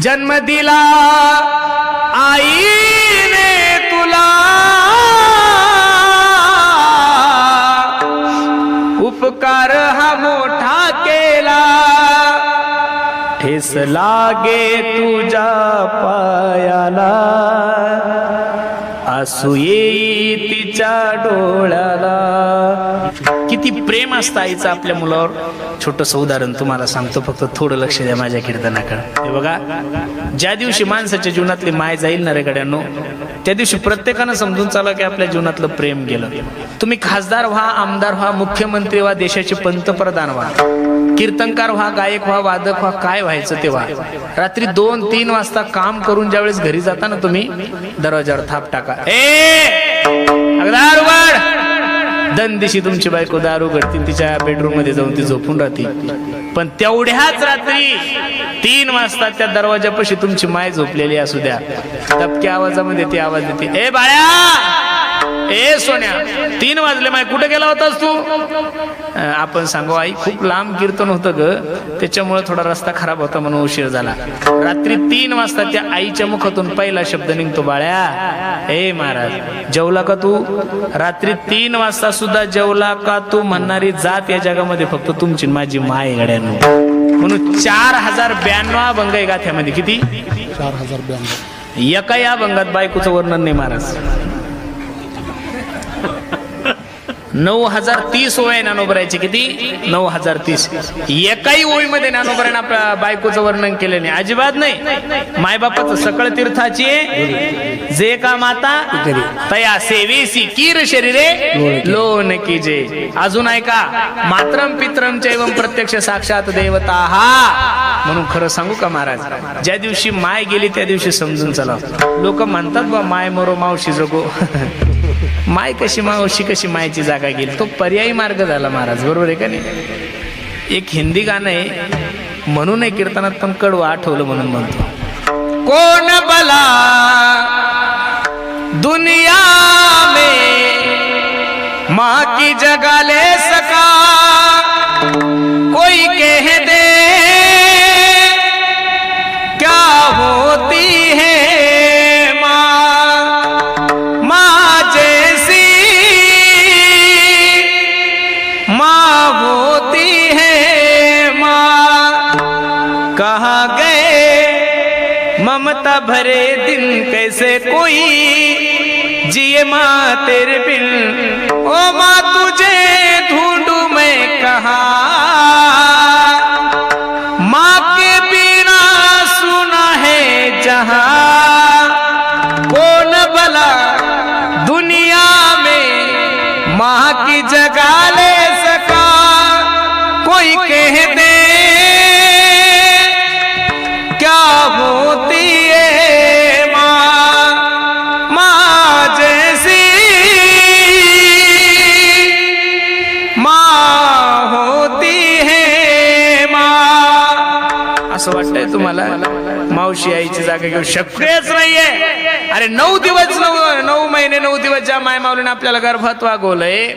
जन्म दिला आईने तुला, उपकार हा मोठा केला, ठेस लागे तुझ्या पायाला, आसू येई तिच्या डोळ्याला. किती प्रेम असतं आईचं आपल्या मुलावर. छोटंसं उदाहरण तुम्हाला सांगतो, फक्त थोडं लक्ष द्या माझ्या कीर्तनाकडे. हे बघा, ज्या दिवशी माणसाच्या जीवनातली माय जाईल ना रे गड्यांनो, त्या दिवशी प्रत्येकानं समजून चाला की आपल्या जीवनातलं प्रेम गेलं. तुम्ही खासदार व्हा, आमदार व्हा, मुख्यमंत्री व्हा, देशाचे पंतप्रधान व्हा, कीर्तनकार व्हा, गायक व्हा, वादक व्हा, काय व्हायचं ते व्हा. रात्री 2-3 वाजता काम करून ज्यावेळेस घरी जाता ना तुम्ही, दरवाजावर थाप टाका, दंदिशी तुमची बायको दारू करते, तिच्या बेडरूम मध्ये जाऊन ती झोपून राहते. पण तेवढ्याच रात्री 3 वाजता त्या दरवाजापाशी तुमची माय झोपलेली असू द्या, दबक्या आवाजामध्ये ती आवाज देते, ए बाळ्या, ए सोन्या, 3 वाजले, माय कुठे गेला होतास तू? आपण सांगू, आई खूप लांब कीर्तन होतं ग, त्याच्यामुळे थोडा रस्ता खराब होता म्हणून उशीर झाला. रात्री 3 वाजता त्या आईच्या मुखातून पहिला शब्द निघतो, बाळ्या, ए महाराज जेवला का तू? रात्री 3 वाजता सुद्धा जेवला का तू म्हणणारी जात या जगामध्ये फक्त तुमची माझी माय गड्यांनो. म्हणून 4092 अभंग आहे गाथ्यामध्ये. किती? 4092. एका या अभंगात बायकोचं वर्णन नाही महाराज. 9030 ओळ आहे ज्ञानोबरायचे. किती? 9030. एकाही ओळीमध्ये ज्ञानोबराने आपल्या बायकोचं वर्णन केलं नाही, अजिबात नाही. मायबापाचं सकळ तीर्थाची जे का माता तया सेवेसी कीर शरीरे लोन की जे. अजून ऐका, मात्रम पित्रम चैवम प्रत्यक्ष साक्षात देवता हा. म्हणून खरं सांगू का महाराज, ज्या दिवशी माय गेली त्या दिवशी समजून चला. लोक म्हणतात बा माय मरो मावशी जगो. माय कशी मावशी कशी मायची जागा गेली, तो पर्यायी मार्ग झाला महाराज, बरोबर आहे का नाही? एक हिंदी गाणं आहे, म्हणून एक कीर्तनात पण कडवं आठवलं म्हणून म्हणतो, कोण भला दुनिया में माँ की जगह ले सका, कोई कह दे क्या होती है ममता भरे दिन, कैसे कोई जिए माँ तेरे बिन. ओ माँ तुझे ढूंढूं मैं कहाँ, माँ के बिना सुना है जहाँ. कौन भला दुनिया में माँ की जगह ले सका, कोई कह दे क्या होती है माँ, माँ जैसी माँ होती है माँ. असं वाटतंय तुम्हाला मावशी आईची जागा घेऊ शक्यच नाहीये. अरे 9 दिवस 9 महिने 9 दिवस ज्या माय माऊलीने आपल्याला गर्भात वागवलंय,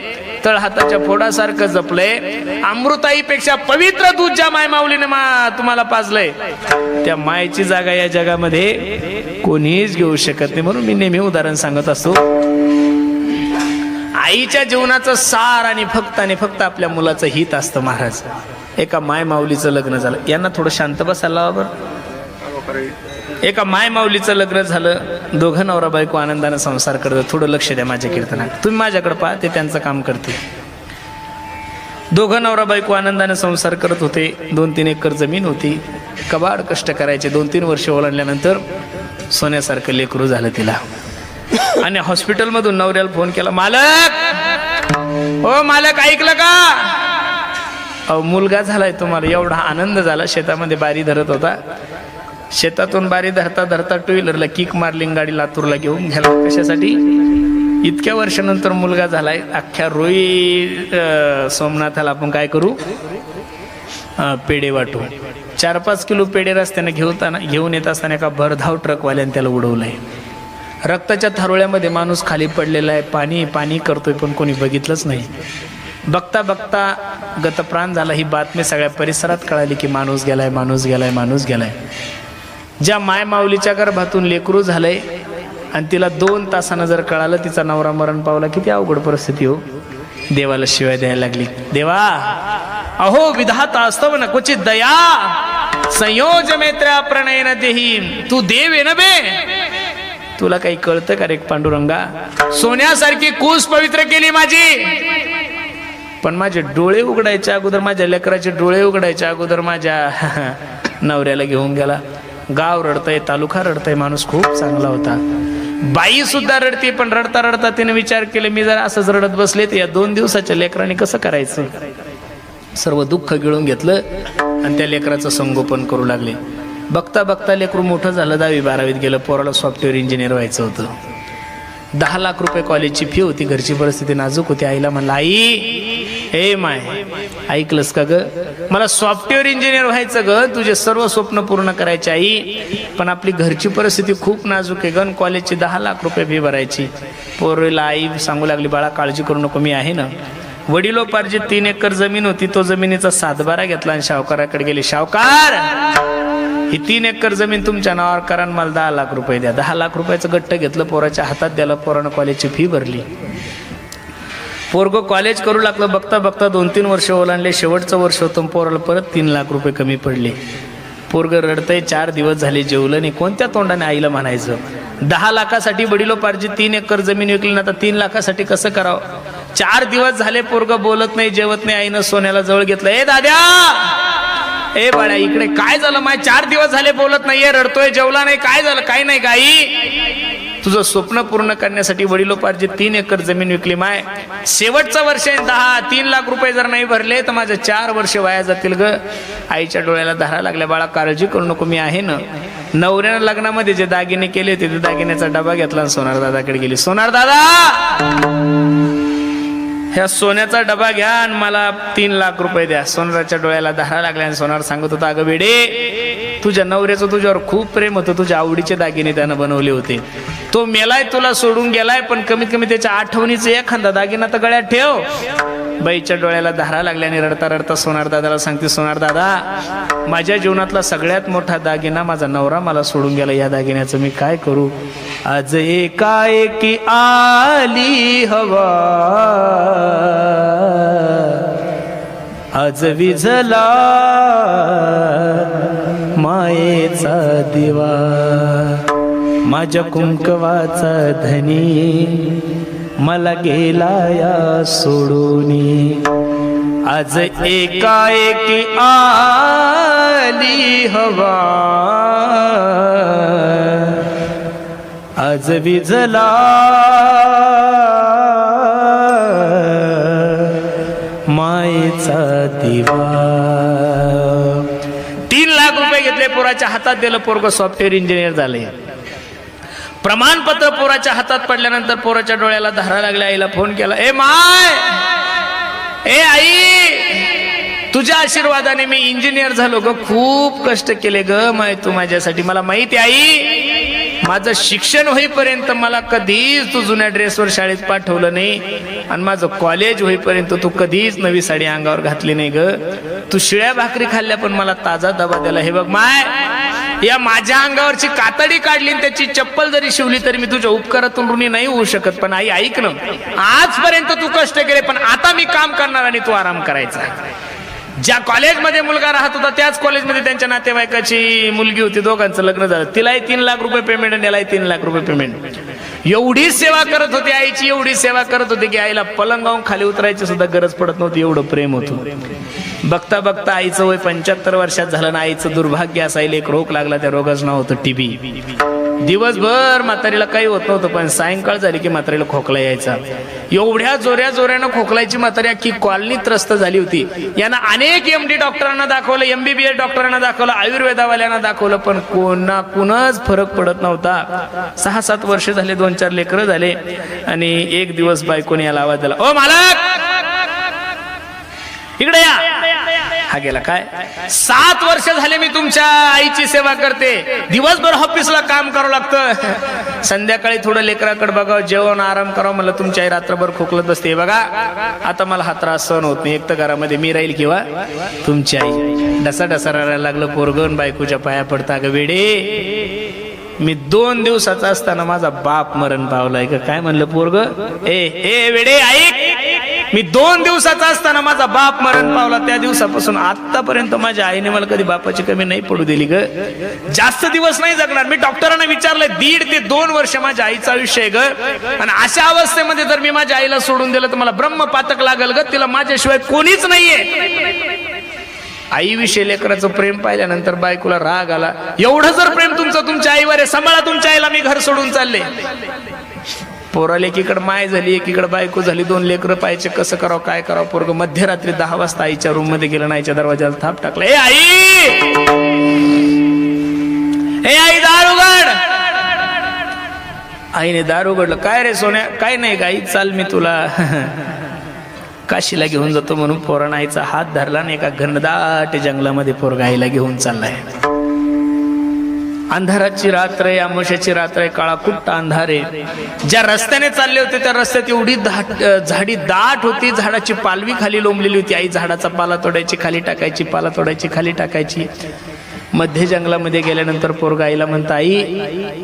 तळ हाताच्या फोडासारखं जपलंय, अमृताईपेक्षा पवित्र दूध ज्या माय माऊलीने तुम्हाला पाजलंय, त्या मायची जागा या जगामध्ये कोणीच घेऊ शकत नाही. म्हणून मी नेहमी उदाहरण सांगत असतो, आईच्या जीवनाचं सार आणि फक्त आपल्या मुलाचं हित असतं महाराज. एका माय माऊलीचं लग्न झालं, यांना थोडं शांत बसायला हवं बरं. एका माय माऊलीचं लग्न झालं, दोघं नवरा बायको आनंदाने संसार करतात. थोडं लक्ष द्या माझ्या कीर्तनात, तुम्ही माझ्याकडे पहा, ते त्यांचं काम करते. दोघं नवरा बायको आनंदाने संसार करत होते. 2-3 एकर जमीन होती, कबाड कष्ट करायचे. 2-3 वर्ष ओलांडल्यानंतर सोन्यासारखं लेकरू झालं तिला. आणि हॉस्पिटलमधून नवऱ्याला फोन केला, मालक, हो मालक, ऐकलं का? अहो मुलगा झालाय तुम्हाला. एवढा आनंद झाला. शेतामध्ये बारी धरत होता, शेतातून बारी धरता धरता 2 व्हीलरला किक मारली, गाडी लातूरला घेऊन गेला. कशासाठी? इतक्या वर्षानंतर मुलगा झालाय. अख्ख्या रोई सोमनाथाला आपण काय करू, पेढे वाटू. 4-5 किलो पेढे रस्त्याने घेऊन येत असताना एका भरधाव ट्रकवाल्याने त्याला उडवलंय. रक्ताच्या थारोळ्यामध्ये माणूस खाली पडलेला आहे. पाणी पाणी करतोय, पण कोणी बघितलंच नाही. बघता बघता गतप्राण झाला. ही बातमी सगळ्या परिसरात कळाली की माणूस गेलाय, माणूस गेलाय, माणूस गेलाय. ज्या माय माऊलीच्या गर्भातून लेकरू झालंय आणि तिला 2 तासानं जर कळालं तिचा नवरा मरण पावला, किती अवघड परिस्थिती हो. देवाला शिवाय द्यायला लागली. देवा अहो विधाता असतव न क्वचित दया संयोज मैत्र्या प्रणयन देही. तू देव आहे ना बे, तुला काही कळतं का रे पांडुरंगा. सोन्यासारखी कूस पवित्र केली माझी, पण माझे डोळे उघडायच्या अगोदर, माझ्या लेकराचे डोळे उघडायच्या अगोदर माझ्या नवऱ्याला घेऊन गेला. गाव रडतय, तालुका रडतय. माणूस खूप चांगला होता. बाई सुद्धा रडते, पण रडता रडता तिने विचार केले मी जर असंच रडत बसले तर या 2 दिवसाच्या लेकराने कसं करायचं. सर्व दुःख गिळून घेतलं आणि त्या लेकराचं संगोपन करू लागले. बघता बघता लेकरू मोठं झालं, 10वी 12वीत गेलं. पोराला सॉफ्टवेअर इंजिनियर व्हायचं होतं. 10 लाख रुपये कॉलेजची फी होती. घरची परिस्थिती नाजूक होती. आईला म्हणलं आई हे माय ऐकलंस का ग, मला सॉफ्टवेअर इंजिनियर व्हायचं ग, तुझे सर्व स्वप्न पूर्ण करायचे आई, पण आपली घरची परिस्थिती खूप नाजूक आहे ग, कॉलेजची 10 लाख रुपये फी भरायची. पोरीला आई सांगू लागली बाळा काळजी करू नको, मी आहे ना. वडिलोपार्जित 3 एकर जमीन होती. तो जमिनीचा 7/12 घेतला आणि सावकाराकडे गेले. सावकार ही 3 एकर जमीन तुमच्या नावावर करा, मला 10 लाख रुपये द्या. 10 लाख रुपयाचं गट्ट घेतलं, पोराच्या हातात द्याला. पोरानं कॉलेजची फी भरली. पोरगं कॉलेज करू लागलं. बघता बघता 2-3 वर्ष ओलांडले. शेवटचं वर्ष होतं, पोराला परत 3 लाख रुपये कमी पडले. पोरगं रडतंय. 4 दिवस झाले जेवलं नाही. कोणत्या तोंडाने आईला म्हणायचं. 10 लाखासाठी वडिलोपार्जित 3 एकर जमीन विकली ना, आता 3 लाखासाठी कसं करावं. 4 दिवस झाले पोरगं बोलत नाही, जेवत नाही. आईनं सोन्याला जवळ घेतलं. ए दाद्या, ए बाळा इकडे, काय झालं माय, 4 दिवस झाले बोलत नाहीये, रडतोय, जेवला नाही, काय झालं. काय नाही गाई, तुझं स्वप्न पूर्ण करण्यासाठी वडिलोपार्जित 3 एकर जमीन विकली माय. शेवटचं वर्ष आहे 3 लाख रुपये जर नाही भरले तर माझं 4 वर्ष वाया जातील ग. आईच्या डोळ्याला धारा लागल्या. बाळा काळजी करू नको, मी आहे ना. नवऱ्यानं लग्नामध्ये जे दागिने केले होते ते दागिन्याचा डबा घेतला आणि सोनार दादाकडे गेली. सोनार दादा ह्या सोन्याचा डबा घ्या आणि मला 3 लाख रुपये द्या. सोनाराच्या डोळ्याला धारा लागल्या आणि सोनार सांगत होता अगं वेडे, तुझ्या नवऱ्याचं तुझ्यावर खूप प्रेम होतं, तुझ्या आवडीचे दागिने त्यानं बनवले होते. तो मेलाय, तुला सोडून गेलाय, पण कमीत कमी त्याच्या आठवणीचा एखादा दागिना तर गळ्यात ठेव. बाईच्या डोळ्याला धारा लागल्या आणि रडता रडता सोनार दादाला सांगते, सोनार दादा माझ्या जीवनातला सगळ्यात मोठा दागिना माझा नवरा मला सोडून गेला, या दागिन्याचं मी काय करू. आज एकाएकी आली हवा, आज विझला मायेचा दिवा, माझ्या कुंकवाचा धनी मला गेला या सोडूनी. आज एकाएकी आली हवा, आज विझला मायेचा दिवा. 3 लाख रुपये घेतले, पोराच्या हातात दिलं. पोरग सॉफ्टवेअर इंजिनियर झाले. प्रमाणपत्र पोराच्या हातात पडल्यानंतर पोराच्या डोळ्याला धारा लागल्या. आईला फोन केला, ए माय, ए आई, तुझ्या आशीर्वादाने मी इंजिनियर झालो ग, खूप कष्ट केले ग माय तू माझ्यासाठी. मला माहिती आई, माझं शिक्षण होईपर्यंत मला कधीच तू जुन्या ड्रेसवर शाळेत पाठवलं नाही, आणि माझं कॉलेज होईपर्यंत तू कधीच नवी साडी अंगावर घातली नाही ग. तू शिळ्या भाकरी खाल्ल्या पण मला ताजा डबा दिला. हे बघ माय, या माझ्या अंगावरची कातडी काढली, त्याची चप्पल जरी शिवली तरी मी तुझ्या उपकारातून ऋणी नाही होऊ शकत. पण आई ऐक ना, आजपर्यंत तू कष्ट केले, पण आता मी काम करणार आणि तू आराम करायचा. ज्या कॉलेजमध्ये मुलगा राहत होता त्याच कॉलेजमध्ये त्यांच्या नातेवाईकाची मुलगी होती, दोघांचं लग्न झालं. तिलाही 3 लाख रुपये पेमेंट आणि यालाही 3 लाख रुपये पेमेंट. एवढी सेवा करत होती आईची, एवढी सेवा करत होती की आईला पलंगावून खाली उतरायची सुद्धा गरज पडत नव्हती, एवढं प्रेम होतं. बघता बघता आईचं वय 75 वर्षात झालं ना. आईचं दुर्भाग्य असायला एक रोग लागला, त्या रोगाचं नाव होतं टीबी. दिवसभर म्हातारीला काही होत नव्हतं, पण सायंकाळ झाली की म्हातारीला खोकला यायचा. एवढ्या जोऱ्यानं खोकलायची म्हातारी अख्खी कॉलनी त्रस्त झाली होती. यांना अनेक MD डॉक्टरांना दाखवलं, MBBS डॉक्टरांना दाखवलं, आयुर्वेदावाल्यांना दाखवलं, पण कुणच फरक पडत नव्हता. 6-7 वर्ष झाले, 2-4 लेकरं झाले, आणि एक दिवस बायकोने याला आवाज दिला, ओ मालक इकडे या. हा गेला काय 7 वर्ष झाले मी तुमच्या आईची सेवा करते. दिवसभर ऑफिसला काम करावं लागतं, संध्याकाळी थोडं लेकराकडे बघावं, जेवण आराम करावं. मला तुमची आई रात्रभर खोकलत बसते. बघा आता मला हा त्रास सहन होत नाही. एक तर घरामध्ये मी राहील किंवा तुमची आई. डसा डसा रडायला लागलं पोरगण. बायकोच्या पाया पडता ग वेडे, मी 2 दिवसाचा असताना माझा बाप मरण पावलाय का. काय म्हणलं पोरग, ए वेडे ऐक, मी 2 दिवसाचा असताना माझा बाप मरण पावला. त्या दिवसापासून आतापर्यंत माझ्या आईने मला कधी बापाची कमी नाही पडू दिली ग. जास्त दिवस नाही जगणार. मी डॉक्टरांना विचारलंय 1.5 ते 2 वर्ष माझ्या आईचं आयुष्य आहे ग. आणि अशा अवस्थेमध्ये जर मी माझ्या आईला सोडून दिलं तर मला ब्रह्मपातक लागल ग. तिला माझ्याशिवाय कोणीच नाहीये. आईविषयी लेकराचं प्रेम पाहिल्यानंतर बायकोला राग आला. एवढं जर प्रेम तुमचं तुमच्या आईवर आहे, सांभाळा तुमच्या आईला, मी घर सोडून चालले. पोराला एकीकडे माय झाली, एकीकडे बायको झाली, 2 लेकरं पाहिजे. कसं करावं काय करावं. पोरग मध्यरात्री 10 वाजता आईच्या रूम मध्ये गेलं, आईच्या दरवाजाला थाप टाकला. ए आई दार उघड. आईने दार उघडलं. काय रे सोन्या, काय नाही आई, चाल मी तुला काशीला घेऊन जातो म्हणून पोरानं आईचा हात धरला आणि एका घनदाट जंगलामध्ये पोरगा आईला घेऊन चाललाय. अंधाराची रात्र आहे, अमावस्याची रात्र आहे, काळा कुट्टा अंधार आहे. ज्या रस्त्याने चालले होते त्या रस्त्यात एवढी झाडी दाट होती, झाडाची पालवी खाली लोंबलेली होती. आई झाडाचा पाला तोडायची, खाली टाकायची, पाला तोडायची, खाली टाकायची. मध्ये जंगलामध्ये गेल्यानंतर पोरगा आईला म्हणता, आई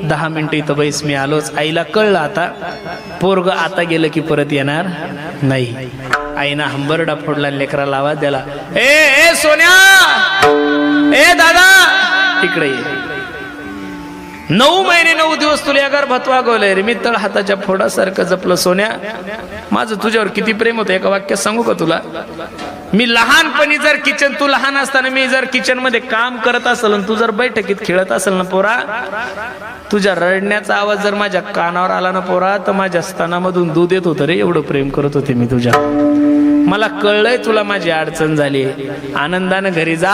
10 मिनिटं इथं बैस, मी आलोच. आईला कळलं आता पोरग आता गेलं की परत येणार नाही. आईना हंबरडा फोडला, लेकराला आवाज द्याला, ए सोन्या, ए दादा इकडे ये. 9 महिने 9 दिवस तुला या गर्भात वागवलंय रे मी. तळ हाताच्या फोडासारखं जपलं. सोन्या माझं तुझ्यावर किती प्रेम होतं एका वाक्यात सांगू का तुला. मी लहानपणी जर तू लहान असताना मी जर किचन मध्ये काम करत असेल आणि तू जर बैठकीत खेळत असेल ना पोरा, तुझ्या रडण्याचा आवाज जर माझ्या कानावर आला ना पोरा, तर माझ्या स्तनामधून दूध येत होतं रे. एवढं प्रेम करत होते मी तुझ्या. मला कळलंय तुला माझी अडचण झाली. आनंदानं घरी जा.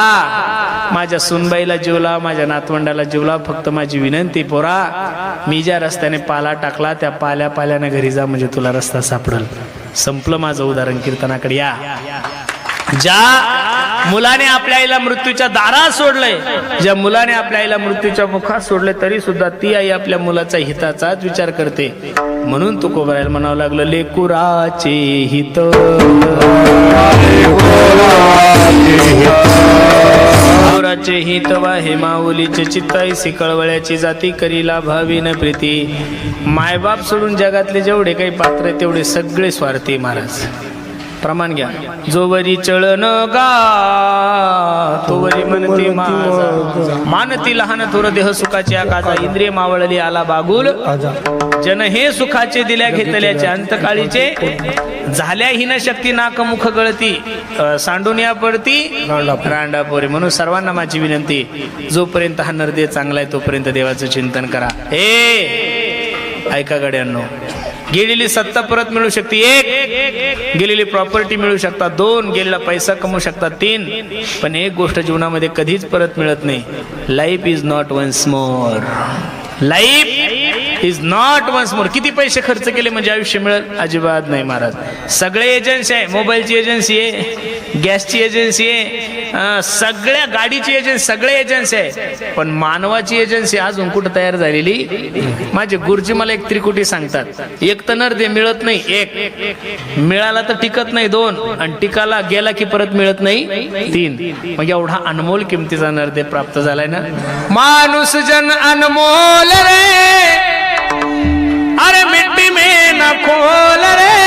माझ्या सुनबाईला जीवला, माझ्या नातवंडाला जीवला. फक्त माझी विनंती पोरा, मी ज्या रस्त्याने पाला टाकला त्या पाल्यानं घरी जा, म्हणजे तुला रस्ता सापडल. संपलं माझं उदाहरण. कीर्तनाकडे या. ज्या मुलाने आपल्या आईला मृत्यूच्या दारात सोडलंय, ज्या मुलाने आपल्या आईला मृत्यूच्या मुखात सोडले, तरी सुद्धा ती आई आपल्या मुलाचा हिताचाच विचार करते. म्हणून तुकोबारायला म्हणावं लागलं, लेकुराचे हित औराचे हित वाहे माऊलीचे चित्ताईसी कळवळ्याची जाती करीला भावीन प्रीती. मायबाप सोडून जगातले जेवढे काही पात्र आहे तेवढे सगळे स्वार्थी महाराज. प्रमाण घ्या. जोवरी चळन गा तोवरी म्हणती माझा, मानती लहान थोर देह सुखाचे आकाचा, इंद्रिय मावळली आला बागुल, जन हे सुखाचे दिल्या घेतल्याचे अंतकाळीचे, झाल्या हिन शक्ती नाक मुख गळती, सांडून या पडती रांडा पोरे. म्हणून सर्वांना माझी विनंती, जोपर्यंत हा नरदेह चांगला आहे तोपर्यंत देवाचं चिंतन करा. ऐका गड्यांनो, गेलेली सत्ता परत मिळू शकते 1, गेलेली प्रॉपर्टी मिळू शकतात 2, गेलेला पैसा कमवू शकतात 3, पण एक गोष्ट जीवनामध्ये कधीच परत मिळत नाही. Life is not once more. Life is not once more. किती पैसे खर्च केले म्हणजे आयुष्य मिळेल? अजिबात नाही महाराज. सगळे एजन्सी आहे, मोबाईलची एजन्सी आहे, गॅसची एजन्सी आहे, सगळ्या गाडीची एजन्सी, सगळे एजन्सी आहे, पण मानवाची एजन्सी अजून कुठं तयार झालेली. माझे गुरुजी मला एक त्रिकुटी सांगतात, एक तर नरदेह मिळत नाही, 1 मिळाला तर टिकत नाही, 2 आणि टिकाला गेला की परत मिळत नाही, 3. मग एवढा अनमोल किमतीचा नरदेह प्राप्त झालाय ना. माणूस जन अनमोल रे, अरे मिट्टी में न खोल रे,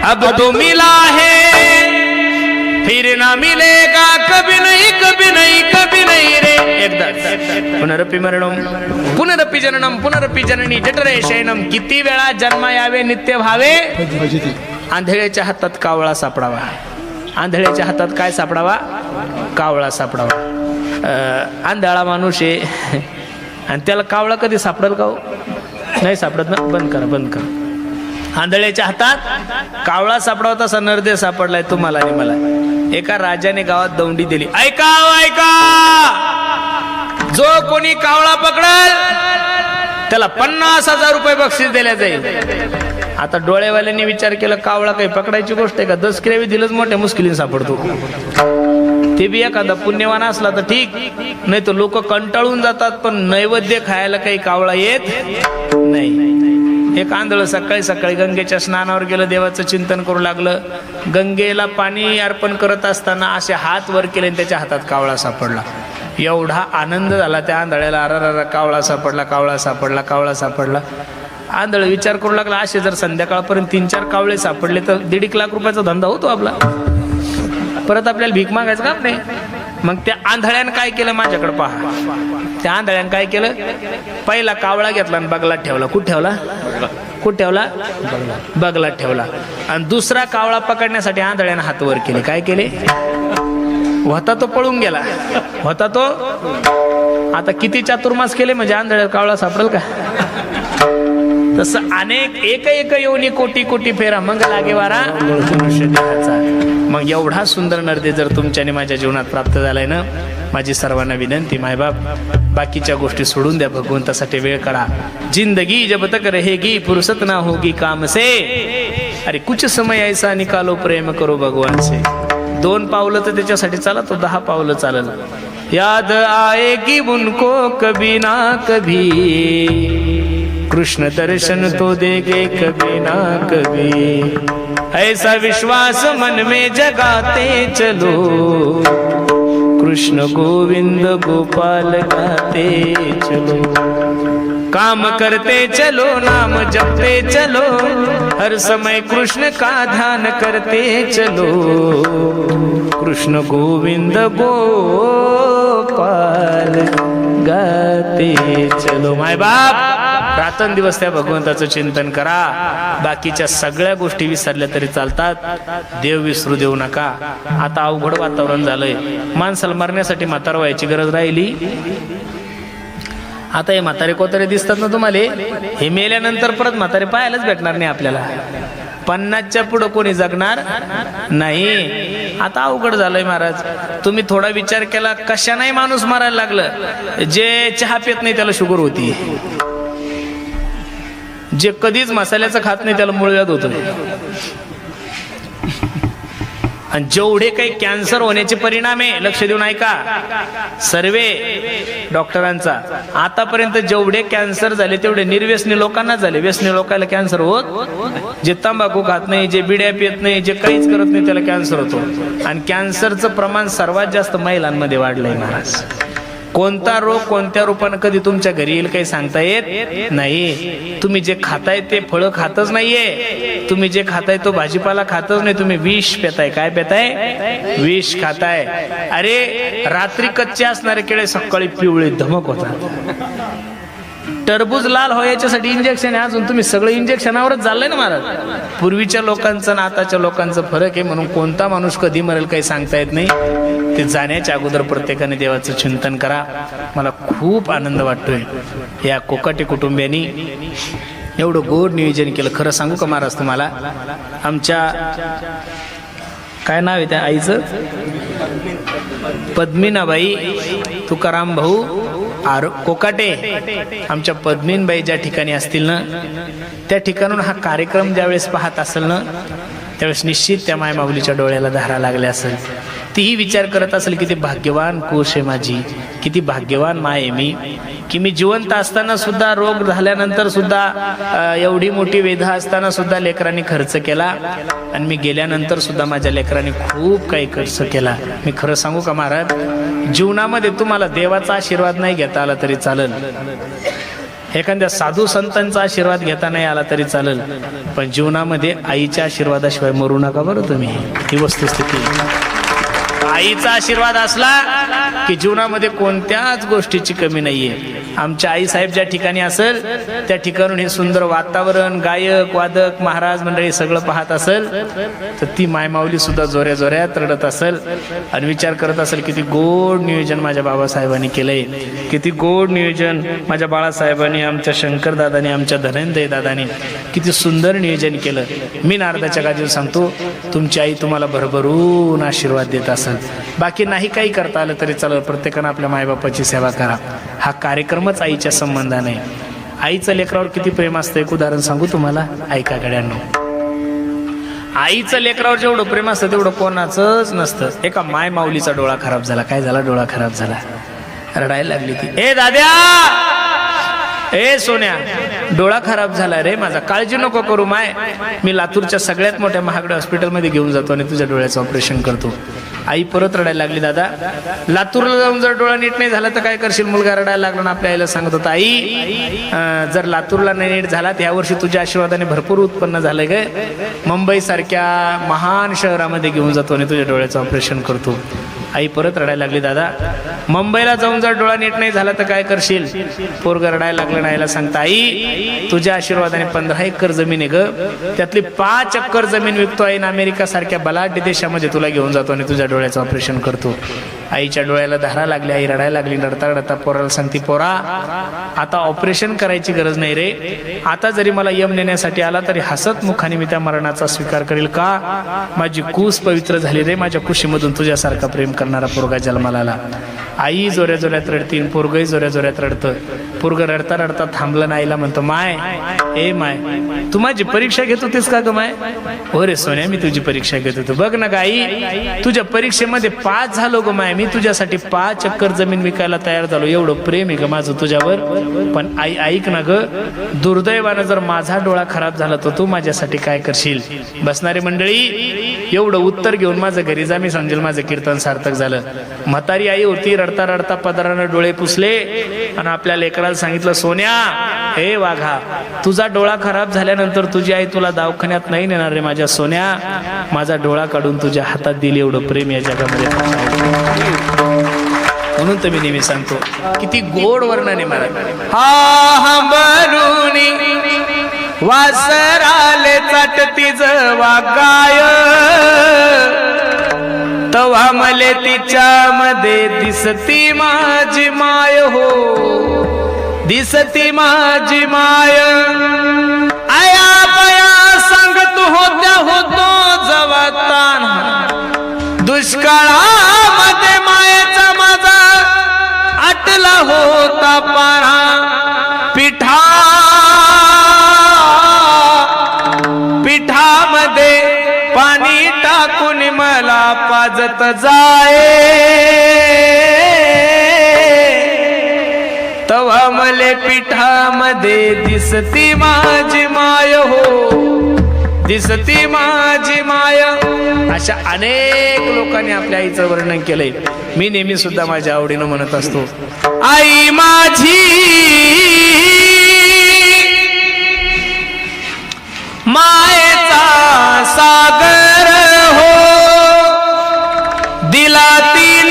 अब तो मिला है फिर ना मिलेगा, कभी नहीं कभी नहीं कभी नहीं रे. एकदा पुनरपि मरणम पुनरपि जननम पुनरपि जननी जठरे शयनम. किती वेळा जन्म यावे नित्य व्हावे. आंधळ्याच्या हातात कावळा सापडावा. आंधळ्याच्या हातात काय सापडावा? कावळा सापडावा. आंधळा माणूस आहे आणि त्याला कावळा कधी सापडेल का? नाही सापडत ना. बंद करा, बंद करा. आंधळ्याच्या हातात कावळा सापडावा, तसा नरदेह सापडलाय तुम्हाला आणि मला. एका राजाने गावात दौंडी दिली. ऐका ऐका, जो कोणी कावळा पकडल त्याला 50,000 रुपये बक्षीस दिल्या जाईल. आता डोळेवाल्यांनी विचार केला कावळा काही पकडायची गोष्ट आहे का? 10 किरावी दिलंच मोठ्या मुश्किलीने सापडतो. ते बी एखादा पुण्यवान असला तर ठीक, नाही तर लोक कंटाळून जातात. पण नैवेद्य खायला काही कावळा येत नाही. एक आंधळ सकाळी सकाळी गंगेच्या स्नानावर गेलं, देवाचं चिंतन करू लागलं. गंगेला पाणी अर्पण करत असताना असे हात वर केले आणि त्याच्या हातात कावळा सापडला. एवढा आनंद झाला त्या आंधळ्याला, अरा कावळा सापडला, कावळा सापडला, कावळा सापडला. आंधळ विचार करू लागला, असे जर संध्याकाळपर्यंत 3-4 कावळे सापडले तर 1.5 लाख रुपयाचा धंदा होतो आपला. परत आपल्याला भीक मागायचं काम नाही. मग त्या आंधळ्यानं काय केलं, माझ्याकडे पहा. त्या आंधळ्यानं काय केलं, पहिला कावळा घेतला आणि बगलात ठेवला. कुठं ठेवला? कुठं ठेवला? बगलात ठेवला. आणि दुसरा कावळा पकडण्यासाठी आंधळ्यानं हात वर केले. काय केले? होता तो पळून गेला, होता तो. आता किती चातुर्मास केले म्हणजे आंधळ्या कावळा सापडेल का? तसं अनेक एक योनी कोटी कोटी फेरा मग लागे वारा मनुष्य देहाचा. मग एवढा सुंदर नरदे जर तुमच्याने माझ्या जीवनात प्राप्त झालाय ना, माझी सर्वांना विनंती, मायबाप बाकीच्या गोष्टी सोडून द्या, भगवंतासाठी वेळ काढा. जिंदगी जब तक रहेगी फुर्सत ना होगी काम से, अरे कुछ समय ऐसा निकालो प्रेम करो भगवान से. 2 पावलं तर त्याच्यासाठी चाला, तो 10 पावलं चालल. याद आएगी उनको कभी ना कभी, कृष्ण दर्शन तो देंगे कभी ना कभी. ऐसा विश्वास मन में जगाते चलो, कृष्ण गोविंद गोपाल गाते चलो. काम करते चलो, नाम जपते चलो, हर समय कृष्ण का ध्यान करते चलो, कृष्ण गोविंद गोपाल गाते चलो. माय बाप रात्रंदिवस त्या भगवंताचं चिंतन करा. बाकीच्या सगळ्या गोष्टी विसरल्या तरी चालतात, देव विसरू देऊ नका. आता अवघड वातावरण झालंय, माणसाला मरण्यासाठी म्हातार व्हायची गरज राहिली. आता हे म्हातारे कोतारे दिसतात ना तुम्हाला, हे मेल्यानंतर परत म्हातारे पाहायलाच भेटणार नाही आपल्याला. 50च्या पुढं कोणी जगणार नाही. आता अवघड झालंय महाराज. तुम्ही थोडा विचार केला, कशा नाही माणूस मारायला लागलं. जे चहा पित नाही त्याला शुगर होती, जे कधीच मसाल्याचं खात नाही त्याला मूळव्याध होतं, आणि जेवढे काही कॅन्सर होण्याचे परिणाम आहे, लक्ष देऊन ऐका, सर्वे डॉक्टरांचा, आतापर्यंत जेवढे कॅन्सर झाले तेवढे निर्व्यसनी लोकांना झाले. व्यसनी लोकांना कॅन्सर होत, जे तंबाखू खात नाही, जे बिड्या पित नाही, जे काहीच करत नाही त्याला कॅन्सर होतो. आणि कॅन्सरचं प्रमाण सर्वात जास्त महिलांमध्ये वाढलंय महाराज. कोणता रोग कोणत्या रूपानं कधी तुमच्या घरी येईल काही सांगता येत नाही. तुम्ही जे खाताय ते फळं खातच नाहीये, तुम्ही जे खाताय तो भाजीपाला खातच नाही, तुम्ही विष पेताय. काय पेताय? विष खाताय. अरे रात्री कच्चे असणारे केळे सकाळी पिवळे धमक होतात. टरबूज लाल व्हायच्यासाठी इंजेक्शन आहे, अजून तुम्ही सगळं इंजेक्शनावरच चाललंय ना महाराज. पूर्वीच्या लोकांचं ना आताच्या लोकांचं फरक आहे. म्हणून कोणता माणूस कधी मरेल काही सांगता येत नाही. ते जाण्याच्या अगोदर प्रत्येकाने देवाचं चिंतन करा. मला खूप आनंद वाटतोय या कोकाटे कुटुंबियांनी एवढं गोड नियोजन केलं. खरं सांगू का महाराज तुम्हाला, आमच्या काय नाव आहे त्या आईचं? पद्मिनाबाई तुकाराम भाऊ कोकाटे. आमच्या पद्मीनबाई ज्या ठिकाणी असतील ना, त्या ठिकाणून हा कार्यक्रम ज्यावेळेस पाहत असेल ना, त्यावेळेस निश्चित त्या मायमाऊलीच्या डोळ्याला धारा लागल्या असेल. तीही विचार करत असेल किती भाग्यवान कोश आहे माझी, किती भाग्यवान माय आहे मी, की मी जिवंत असताना सुद्धा, रोग झाल्यानंतर सुद्धा, एवढी मोठी वेदना असताना सुद्धा लेकरांनी खर्च केला, आणि मी गेल्यानंतर सुद्धा माझ्या लेकरांनी खूप काही खर्च केला. मी खरं सांगू का महाराज, जीवनामध्ये तुम्हाला देवाचा आशीर्वाद नाही घेता आला तरी चालेल, एखाद्या साधू संतांचा आशीर्वाद घेता नाही आला तरी चालेल, पण जीवनामध्ये आईच्या आशीर्वादाशिवाय मरू नका बरं तुम्ही. ही वस्तुस्थिती. आईचा आशीर्वाद असला की जीवनामध्ये कोणत्याच गोष्टीची कमी नाहीये. आमच्या आई साहेब ज्या ठिकाणी असेल त्या ठिकाणून हे सुंदर वातावरण, गायक वादक महाराज मंडळी सगळं पाहत असेल तर ती मायमाऊली सुद्धा जोऱ्या जोऱ्यात रडत असेल आणि विचार करत असेल किती गोड नियोजन माझ्या बाबासाहेबांनी केलंय, किती गोड नियोजन माझ्या बाळासाहेबांनी, आमच्या शंकर दादानी, आमच्या धनंजय दादानी किती सुंदर नियोजन केलं. मी नारदाच्या गाजीवर सांगतो, तुमची आई तुम्हाला भरभरून आशीर्वाद देत असेल. बाकी नाही काही करता आलं तरी चालेल, प्रत्येकानं आपल्या मायबापाची सेवा करा. हा कार्यक्रमच आईच्या संबंधाने. आईचं लेकरावर किती प्रेम असतं एक उदाहरण सांगू तुम्हाला, ऐका गड्यांनो. आईचं लेकरावर जेवढं प्रेम असतं तेवढं कोणाचंच नसतं. एका माय माऊलीचा डोळा खराब झाला. काय झाला? डोळा खराब झाला. रडायला लागली ती. ए दाद्या, ए सोन्या, डोळा खराब झाला रे माझा, काळजी नको करू माय, मी लातूरच्या सगळ्यात मोठ्या महागड्या हॉस्पिटलमध्ये घेऊन जातो आणि तुझ्या डोळ्याचं ऑपरेशन करतो. आई परत रडायला लागली. दादा, लातूरला जाऊन जर डोळा नीट नाही झाला तर काय करशील? मुलगा रडायला लागला ना आपल्या आईला सांगत होता, आई जर लातूरला नाही नीट झाला तर यावर्षी तुझ्या आशीर्वादाने भरपूर उत्पन्न झालंय ग, मुंबई सारख्या महान शहरामध्ये घेऊन जातो आणि तुझ्या डोळ्याचं ऑपरेशन करतो. आई परत रडायला लागली. दादा, मुंबईला जाऊन जर डोळा नीट नाही झाला तर काय करशील? पोरग रडायला लागलं. नाहीला सांगता, आई तुझ्या आशीर्वादाने 15 एकर जमीन आहे ग, त्यातली 5 एकर जमीन विकतो आहे, अमेरिका सारख्या बलाढ्य देशामध्ये तुला घेऊन जातो आणि तुझ्या डोळ्याचं ऑपरेशन करतो. आईच्या डोळ्याला धारा लागली. आई रडायला लागली. रडता रडता पोराला सांगती, पोरा आता ऑपरेशन करायची गरज नाही रे, आता जरी मला यम नेण्यासाठी आला तरी हसत मुखाने मी त्या मरणाचा स्वीकार करेल. का? माझी कूस पवित्र झाली रे, माझ्या कुशीमधून तुझ्यासारखा प्रेम करणारा पोरगा जन्माला आला. आई जोऱ्या जोऱ्यात रडती, पोरगही जोऱ्या जोऱ्यात रडतं. पोरग रडता रडता थांबलं. नाहीला म्हणतो, माय, ए माय, तू माझी परीक्षा घेत होतीस का ग माय? हो रे सोन्या, मी तुझी परीक्षा घेत होतो. बघ ना गाई, तुझ्या परीक्षेमध्ये 5 झालो ग माय, मी तुझ्यासाठी 5 एकर जमीन विकायला तयार झालो, एवढं प्रेम आहे ग माझं तुझ्यावर. पण आई ऐक ना ग, दुर्दैवानं जर माझा डोळा खराब झाला तर तू माझ्यासाठी काय करशील? बसणारी मंडळी, एवढं उत्तर घेऊन माझं घरी जा, मी समजेल माझं कीर्तन सार्थक झालं. म्हातारी आई होती, रडता रडता पदरानं डोळे पुसले आणि आपल्या लेकराला सांगितलं, सोन्या, हे वाघा, तुझा डोळा खराब झाल्यानंतर तुझी आई तुला दवाखान्यात नाही नेणार रे माझ्या सोन्या, माझा डोळा काढून तुझ्या हातात दिली, एवढं प्रेम या जगामध्ये. म्हणून तर मी नेहमी सांगतो, किती गोड वर्णने मला. हा बरुणी वासराले चाटती जवा गाय, तवा मले तिच्यामध्ये दिसती माझी माय हो, दिसती माझी माय. आया बया सांगत होत्या होतो जवा तान, दुष्काळामध्ये मायेचा माझा आटला होता पारा. पिठामध्ये पाणी टाकून मला पाजत जाये, तवा मले पिठामध्ये दिसती माझी माय हो, दिसती माझी माय. अशा अनेक लोकांनी आपल्या आईचं वर्णन केलंय. मी नेहमी सुद्धा माझ्या आवडीनं म्हणत असतो, आई माझी मायेचा सागर हो, दिला ती